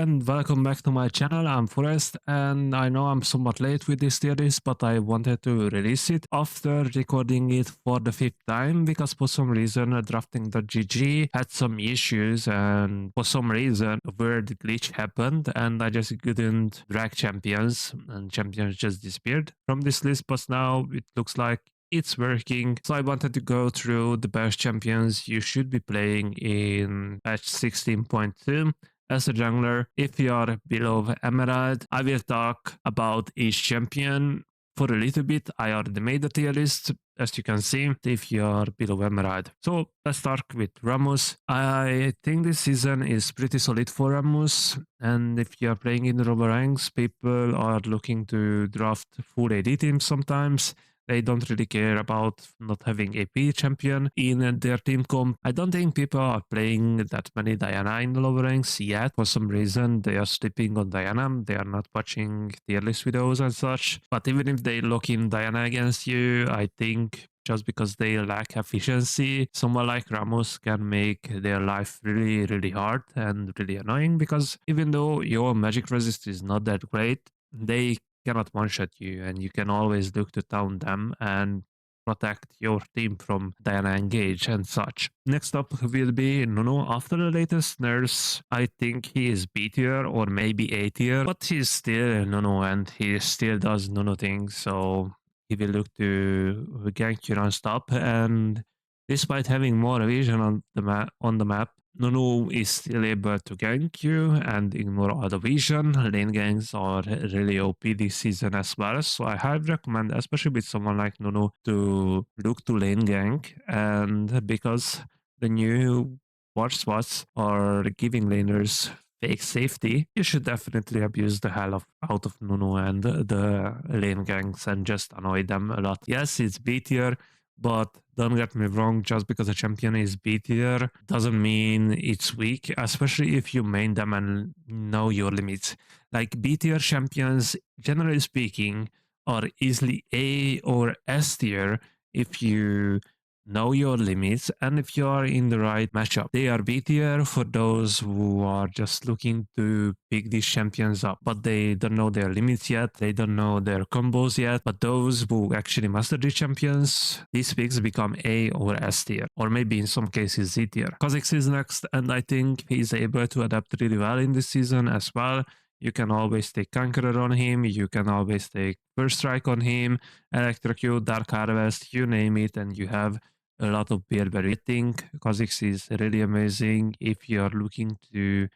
and welcome back to my channel. I'm Forrest, and I know I'm somewhat late with this series, but I wanted to release it after recording it for the fifth time because for some reason drafting.gg had some issues, and for some reason a weird glitch happened and I just couldn't drag champions, and champions just disappeared from this list. But now it looks like it's working. So I wanted to go through the best champions you should be playing in patch 16.2 as a jungler. If you are below Emerald, I will talk about each champion for a little bit. I already made a tier list, as you can see, if you are below Emerald. So let's start with Rammus. I think this season is pretty solid for Rammus, and if you are playing in the lower ranks, people are looking to draft full AD teams sometimes. They don't really care about not having a P champion in their team comp. I don't think people are playing that many Diana in the lower ranks yet. For some reason, they are sleeping on Diana. They are not watching tier list videos and such. But even if they lock in Diana against you, I think just because they lack efficiency, someone like Ramos can make their life really, really hard and really annoying, because even though your magic resist is not that great, they cannot one-shot you, and you can always look to taunt them and protect your team from Diana engage and such. Next up will be Nuno. After the latest nerfs, I think he is B tier or maybe A tier, but he's still Nuno and he still does Nuno things, so he will look to gank you non-stop, and despite having more vision on the map, Nunu is still able to gank you and ignore all the vision. Lane ganks are really OP this season as well, so I highly recommend, especially with someone like Nunu, to look to lane gank, and because the new war spots are giving laners fake safety, you should definitely abuse the hell out of Nunu and the lane ganks and just annoy them a lot. Yes, it's B tier, but don't get me wrong, just because a champion is B tier doesn't mean it's weak, especially if you main them and know your limits. Like B tier champions, generally speaking, are easily A or S tier if you know your limits and if you are in the right matchup. They are B tier for those who are just looking to pick these champions up, but they don't know their limits yet, they don't know their combos yet. But those who actually master these champions, these picks become A or S tier, or maybe in some cases Z tier. Kha'Zix is next, and I think he's able to adapt really well in this season as well. You can always take Conqueror on him, you can always take First Strike on him, Electrocute, Dark Harvest, you name it, and you have a lot of Beerberry. I think Kha'Zix is really amazing if you are looking to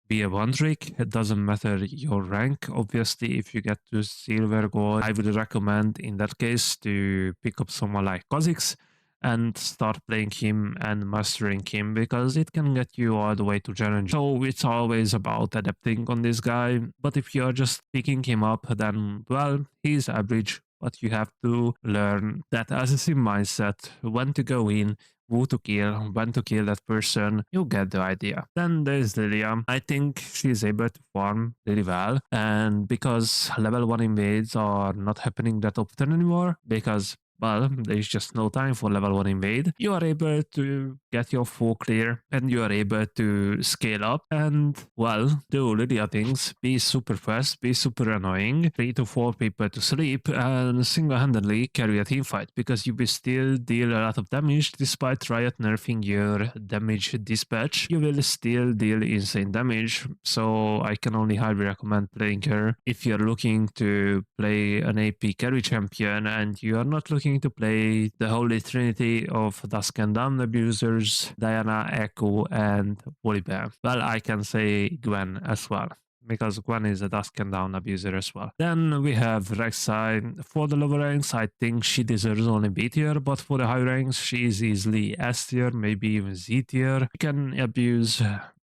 be a one trick. It doesn't matter your rank. Obviously, if you get to silver, gold, I would recommend in that case to pick up someone like Kha'Zix and start playing him and mastering him, because it can get you all the way to challenge. So it's always about adapting on this guy. But if you're just picking him up, then well, he's average. But you have to learn that assassin mindset, when to go in, who to kill, when to kill that person. You get the idea. Then there's Lilia. I think she's able to farm really well, and because level 1 invades are not happening that often anymore, because well, there's just no time for level 1 invade, you are able to get your 4 clear and you are able to scale up and, well, do Lydia things, be super fast, be super annoying, 3 to 4 people to sleep, and single-handedly carry a team fight, because you will still deal a lot of damage despite Riot nerfing your damage dispatch. You will still deal insane damage, so I can only highly recommend playing her if you're looking to play an AP carry champion and you are not looking to play the holy trinity of Dusk and Dawn abusers, Diana, Echo, and Volibear. Well, I can say Gwen as well, because Gwen is a Dusk and Dawn abuser as well. Then we have Rek'Sai. For the lower ranks, I think she deserves only B tier, but for the high ranks, she is easily S tier, maybe even Z tier. You can abuse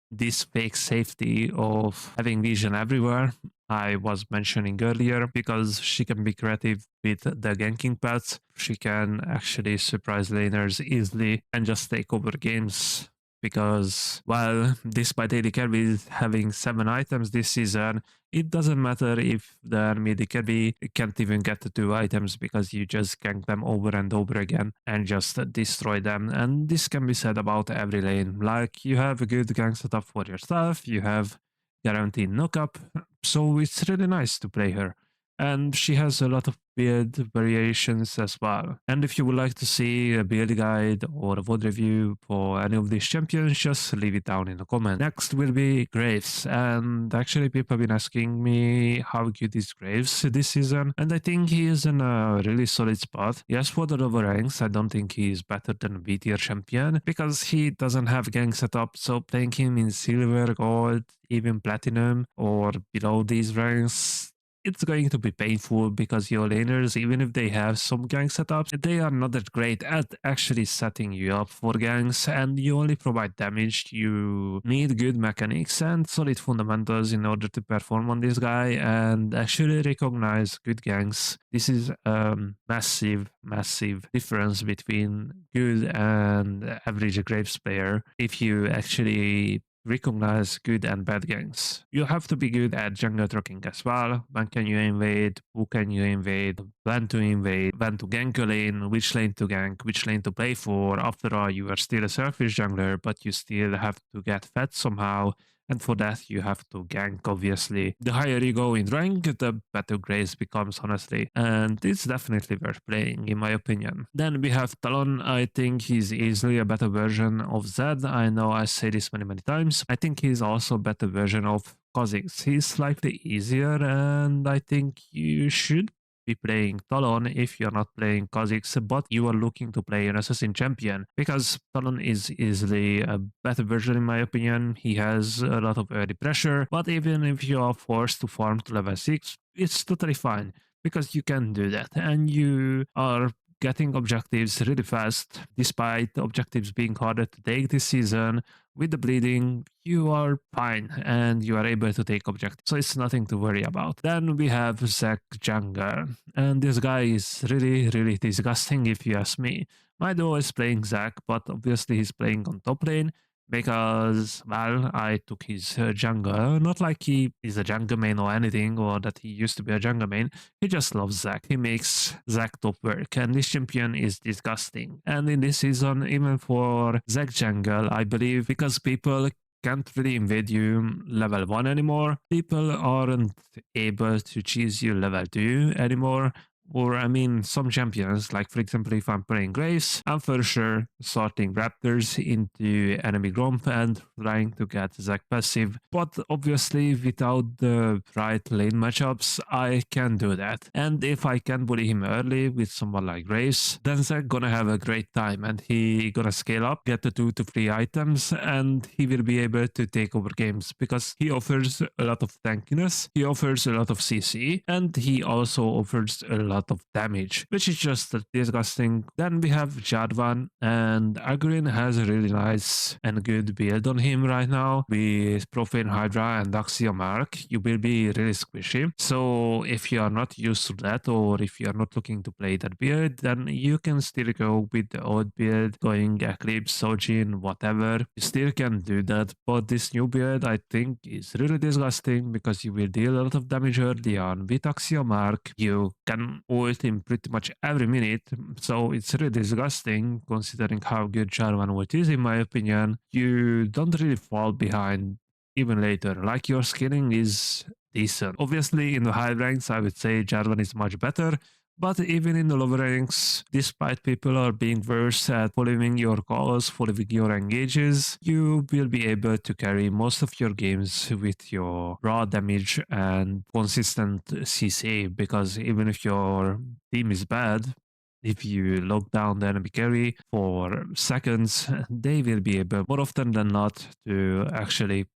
this fake safety of having vision everywhere I was mentioning earlier, because she can be creative with the ganking paths. She can actually surprise laners easily and just take over games, because, well, despite AD carries having 7 items this season, it doesn't matter if the enemy AD carry can't even get to 2 items, because you just gank them over and over again and just destroy them. And this can be said about every lane. Like, you have a good gank setup for yourself, you have guaranteed knockup, so it's really nice to play her. And she has a lot of build variations as well. And if you would like to see a build guide or a VOD review for any of these champions, just leave it down in the comment. Next will be Graves, and actually people have been asking me how good is Graves this season, and I think he is in a really solid spot. Yes, for the lower ranks, I don't think he is better than a B tier champion, because he doesn't have gang setup, so playing him in silver, gold, even platinum, or below these ranks, it's going to be painful because your laners, even if they have some gang setups, they are not that great at actually setting you up for ganks, and you only provide damage. You need good mechanics and solid fundamentals in order to perform on this guy and actually recognize good ganks. This is a massive, massive difference between good and average Graves player if you actually recognize good and bad ganks. You have to be good at jungle tracking as well. When can you invade? Who can you invade? When to invade? When to gank a lane? Which lane to gank? Which lane to play for? After all, you are still a selfish jungler, but you still have to get fed somehow. And for that, you have to gank, obviously. The higher you go in rank, the better Grace becomes, honestly. And it's definitely worth playing, in my opinion. Then we have Talon. I think he's easily a better version of Zed. I know I say this many, many times. I think he's also a better version of Kha'Zix. He's slightly easier, and I think you should be playing Talon if you're not playing Kha'Zix, but you are looking to play an assassin champion, because Talon is easily a better version in my opinion. He has a lot of early pressure, but even if you are forced to farm to level 6, it's totally fine, because you can do that, and you are getting objectives really fast, despite objectives being harder to take this season. With the bleeding, you are fine and you are able to take objectives, so it's nothing to worry about. Then we have Zac Jungler, and this guy is really, really disgusting if you ask me. My duo is playing Zac, but obviously he's playing on top lane, because, well, I took his jungle. Not like he is a jungle main or anything, or that he used to be a jungle main. He just loves Zac. He makes Zac top work, and this champion is disgusting. And in this season, even for Zac jungle, I believe, because people can't really invade you level 1 anymore, people aren't able to choose you level 2 anymore. Or, I mean, some champions, like for example, if I'm playing Graves, I'm for sure sorting Raptors into enemy Gromp and trying to get Zac passive. But obviously, without the right lane matchups, I can do that. And if I can bully him early with someone like Graves, then Zac gonna have a great time, and he gonna scale up, get the 2 to 3 items, and he will be able to take over games, because he offers a lot of tankiness, he offers a lot of CC, and he also offers a lot of damage, which is just disgusting. Then we have Jarvan, and Agrin has a really nice and good build on him right now. With Profane Hydra and Axiomark, you will be really squishy. So if you are not used to that, or if you are not looking to play that build, then you can still go with the old build, going Eclipse, Sojin, whatever. You still can do that, but this new build I think is really disgusting, because you will deal a lot of damage early on with Axiomark. You can ult in pretty much every minute, so it's really disgusting considering how good Jarvan ult is, in my opinion. You don't really fall behind even later, like your skilling is decent. Obviously, in the high ranks, I would say Jarvan is much better, but even in the lower ranks, despite people are being worse at following your calls, following your engages, you will be able to carry most of your games with your raw damage and consistent CC, because even if your team is bad, if you lock down the enemy carry for seconds, they will be able, more often than not, to actually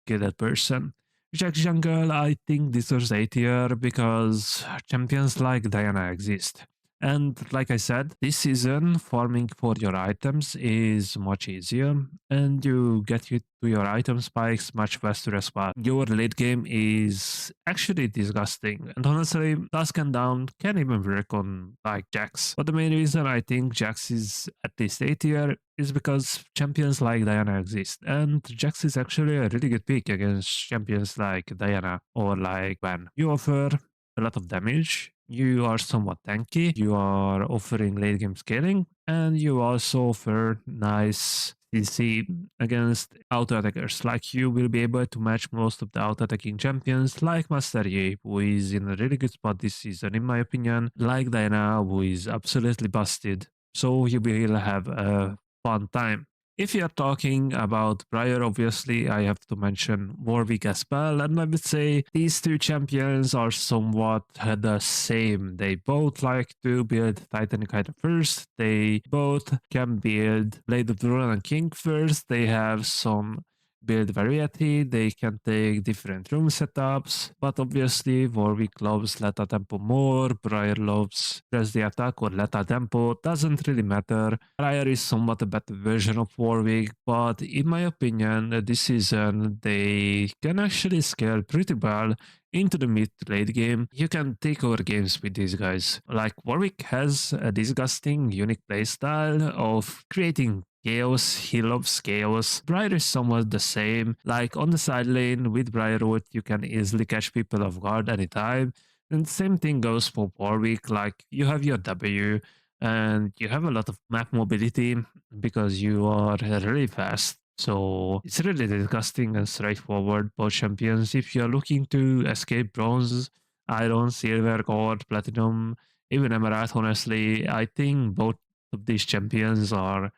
kill that person. Jack Jungle, I think, deserves A tier because champions like Diana exist. And like I said, this season, farming for your items is much easier, and you get to your item spikes much faster as well. Your late game is actually disgusting, and honestly, Dusk and Down can even work on like Jax. But the main reason I think Jax is at least A tier is because champions like Diana exist, and Jax is actually a really good pick against champions like Diana or like Van. You offer a lot of damage, you are somewhat tanky, you are offering late game scaling, and you also offer nice CC against auto attackers. Like you will be able to match most of the auto attacking champions, like Master Yi, who is in a really good spot this season, in my opinion, like Diana, who is absolutely busted. So you will have a fun time. If you're talking about Briar, obviously, I have to mention Warwick as well. And I would say these two champions are somewhat the same. They both like to build Titanic Hydra first. They both can build Blade of the Roland King first. They have some build variety, they can take different room setups, but obviously Warwick loves Leta Tempo more, Briar loves Press the Attack or Leta Tempo, doesn't really matter. Briar is somewhat a better version of Warwick, but in my opinion, this season they can actually scale pretty well into the mid to late game. You can take over games with these guys. Like Warwick has a disgusting, unique playstyle of creating chaos. He loves chaos. Briar is somewhat the same. Like on the side lane with Briarwood, you can easily catch people off guard anytime. And same thing goes for Warwick. Like you have your W and you have a lot of map mobility because you are really fast. So it's really disgusting and straightforward. Both champions, if you're looking to escape bronze, iron, silver, gold, platinum, even emerald, honestly, I think both of these champions are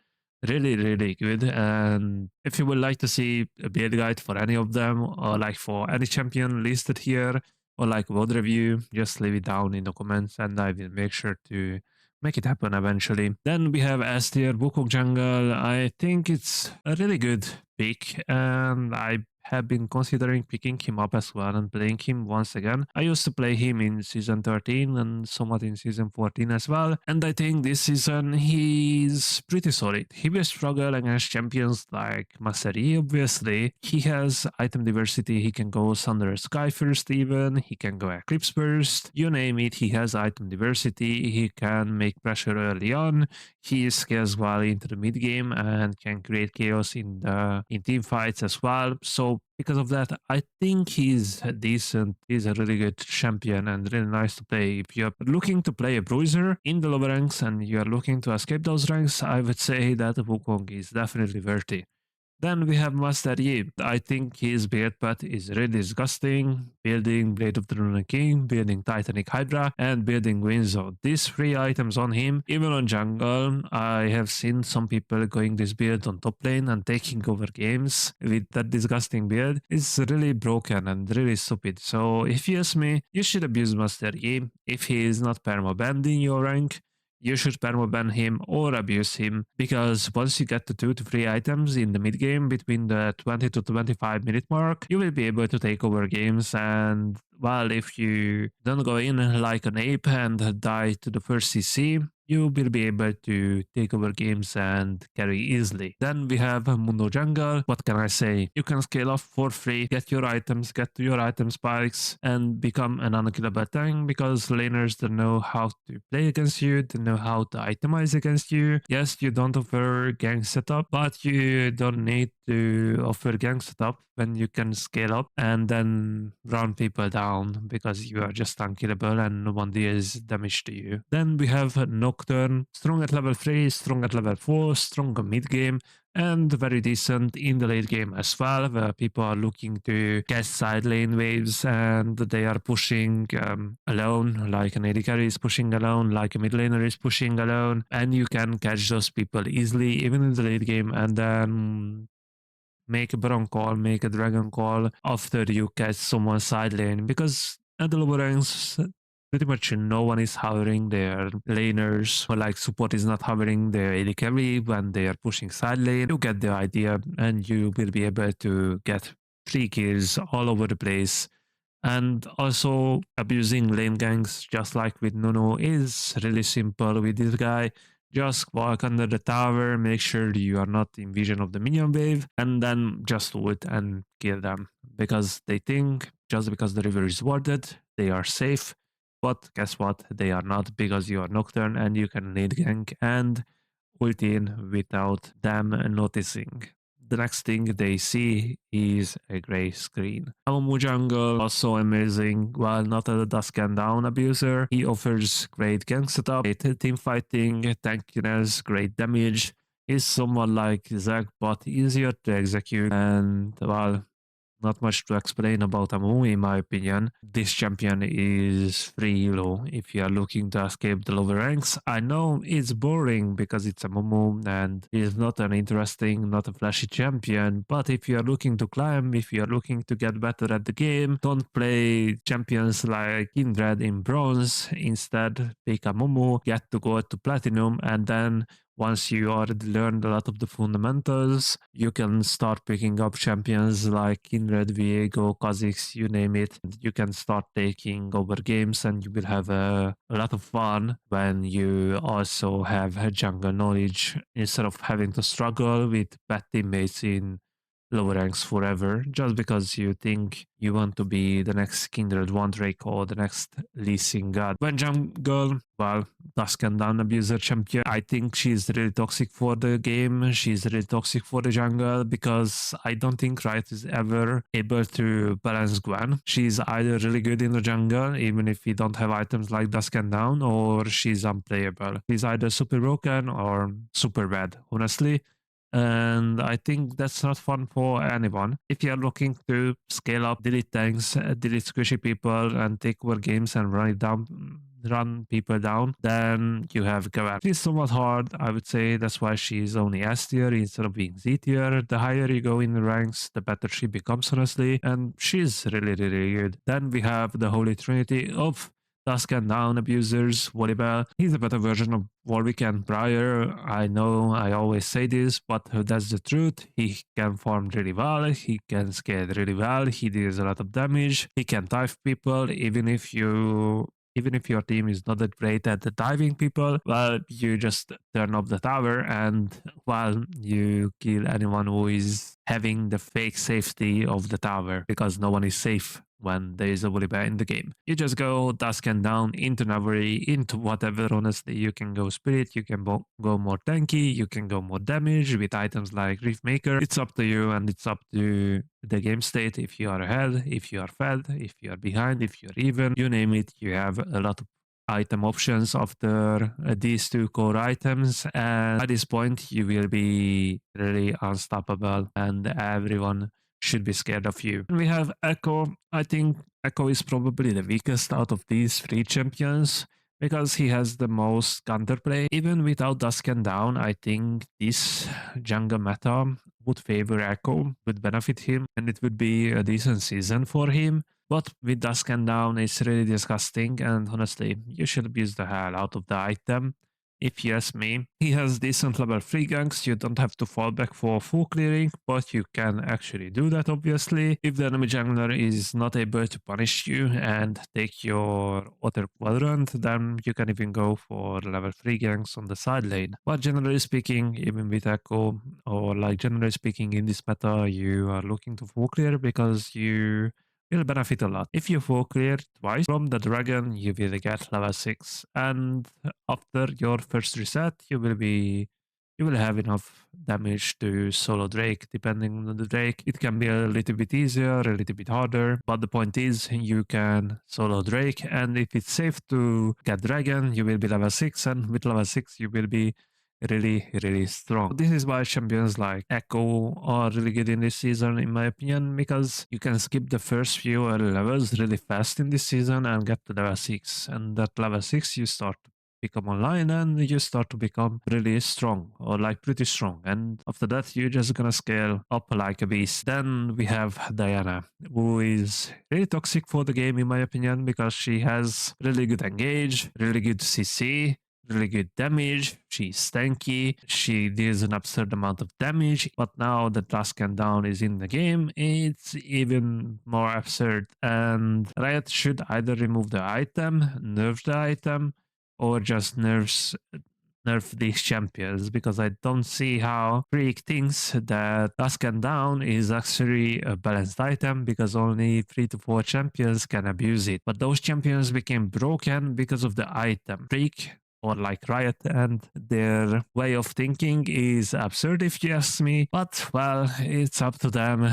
really, really good. And if you would like to see a build guide for any of them, or like for any champion listed here, or like WOD review, just leave it down in the comments and I will make sure to make it happen eventually. Then we have S tier Wukong Jungle. I think it's a really good pick, and I have been considering picking him up as well and playing him once again. I used to play him in season 13 and somewhat in season 14 as well, and I think this season he's pretty solid. He will struggle against champions like Maseri, obviously. He has item diversity, he can go Thunder Sky first even, he can go Eclipse first, you name it, he has item diversity, he can make pressure early on, he scales well into the mid game and can create chaos in team fights as well. So because of that, I think he's decent. He's a really good champion and really nice to play. If you're looking to play a bruiser in the lower ranks and you're looking to escape those ranks, I would say that Wukong is definitely worthy. Then we have Master Yi. I think his build path is really disgusting. Building Blade of the Ruined King, building Titanic Hydra, and building Winzo. These three items on him, even on jungle, I have seen some people going this build on top lane and taking over games with that disgusting build. It's really broken and really stupid. So if you ask me, you should abuse Master Yi. If he is not perma banned in your rank, you should permaban him or abuse him, because once you get to 2 to 3 items in the mid game between the 20 to 25 minute mark, you will be able to take over games. And well, if you don't go in like an ape and die to the first CC, you will be able to take over games and carry easily. Then we have Mundo Jungle. What can I say? You can scale off for free, get your items, get to your item spikes, and become an unkillable tank because laners don't know how to play against you, they know how to itemize against you. Yes, you don't offer gang setup, but you don't need to offer gang setup when you can scale up and then run people down because you are just unkillable and no one deals damage to you. Then we have Nocturne, strong at level 3, strong at level 4, strong mid game, and very decent in the late game as well, where people are looking to catch side lane waves and they are pushing alone, like an AD carry is pushing alone, like a mid laner is pushing alone, and you can catch those people easily, even in the late game, and then make a Baron call, make a Dragon call after you catch someone's side lane, because at the lower ranks, pretty much no one is hovering their laners, or like support is not hovering their AD carry when they are pushing side lane. You get the idea, and you will be able to get 3 kills all over the place. And also abusing lane ganks, just like with Nuno, is really simple with this guy. Just walk under the tower, make sure you are not in vision of the minion wave, and then just ult and kill them. Because they think just because the river is warded, they are safe. But guess what? They are not, because you are Nocturne and you can lead gank and ult in without them noticing. the next thing they see is a grey screen. Amumu Jungle, also amazing. While not a dusk and down abuser, he offers great gang setup, great team fighting, tankiness, great damage. He's somewhat like Zac, but easier to execute. And well, not much to explain about Amu, in my opinion. This champion is free low if you are looking to escape the lower ranks. I know it's boring because it's a Mumu and he's not an interesting, not a flashy champion, but if you are looking to climb, if you are looking to get better at the game, don't play champions like Kindred in bronze. Instead, pick a Mumu, get to go to platinum, and then once you already learned a lot of the fundamentals, you can start picking up champions like Kindred, Viego, Kha'Zix, you name it. You can start taking over games and you will have a lot of fun when you also have jungle knowledge instead of having to struggle with bad teammates in lower ranks forever just because you think you want to be the next Kindred One Drake or the next Lee Sin God. When jungle, well, Dusk and Dawn abuser champion, I think she's really toxic for the game. She's really toxic for the jungle because I don't think Riot is ever able to balance Gwen. She's either really good in the jungle, even if we don't have items like Dusk and Dawn, or she's unplayable. She's either super broken or super bad, honestly. And I think that's not fun for anyone. If you're looking to scale up, delete tanks, delete squishy people, and take over games and run people down, then you have Gavan. She's somewhat hard, I would say. That's why she's only S tier instead of being Z tier. The higher you go in the ranks, the better she becomes, honestly. And she's really, really good. Then we have the Holy Trinity of Dusk and Down abusers, Volibear. He's a better version of Warwick and Briar. I know I always say this, but that's the truth. He can farm really well, he can scale really well, he deals a lot of damage, he can dive people, even if your team is not that great at the diving people, well, you just turn off the tower and, well, you kill anyone who is having the fake safety of the tower because no one is safe when there is a Volibear in the game. You just go Dusk and Down into Navari, into whatever, honestly. You can go Spirit, you can go more tanky, you can go more damage with items like Reef Maker. It's up to you and it's up to the game state. If you are ahead, if you are fed, if you are behind, if you're even, you name it, you have a lot of item options after these two core items, and at this point you will be really unstoppable and everyone should be scared of you. And we have Echo. I think Echo is probably the weakest out of these three champions because he has the most counterplay. Even without Dusk and Down, I think this jungle meta would favor Echo, would benefit him, and it would be a decent season for him. But with Dusk and Down, it's really disgusting, and honestly, you should abuse the hell out of the item. If you ask me, he has decent level 3 ganks, you don't have to fall back for full clearing, but you can actually do that obviously. If the enemy jungler is not able to punish you and take your other quadrant, then you can even go for level 3 ganks on the side lane. But generally speaking, even with Echo, or like generally speaking in this meta, you are looking to full clear because you will benefit a lot. If you full clear twice from the dragon, you will get level 6. And after your first reset, you will have enough damage to solo Drake. Depending on the Drake, it can be a little bit easier, a little bit harder. But the point is, you can solo Drake, and if it's safe to get Dragon, you will be level 6, and with level 6, you will be really, really strong. This is why champions like Echo are really good in this season, in my opinion, because you can skip the first few early levels really fast in this season and get to level 6. And at level 6, you start to become online and you start to become really strong, or like pretty strong. And after that, you're just gonna scale up like a beast. Then we have Diana, who is really toxic for the game, in my opinion, because she has really good engage, really good CC, really good damage. She's tanky. She deals an absurd amount of damage. But now that Dusk and Down is in the game, it's even more absurd. And Riot should either remove the item, nerf the item, or just nerf these champions, because I don't see how Freak thinks that Dusk and Down is actually a balanced item because only 3 to 4 champions can abuse it. But those champions became broken because of the item. Freak or like Riot, and their way of thinking is absurd if you ask me. But well, it's up to them.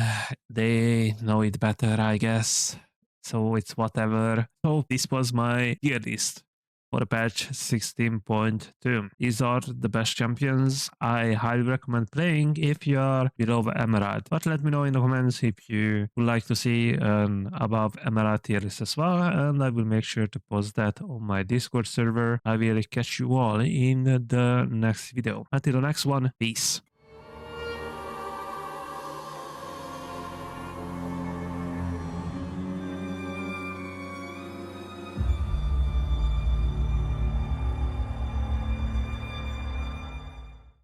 They know it better, I guess. So it's whatever. So this was my tier list for patch 16.2. These are the best champions I highly recommend playing if you are below Emerald. But let me know in the comments if you would like to see an above Emerald tier list as well, and I will make sure to post that on my Discord server. I will catch you all in the next video. Until the next one, peace.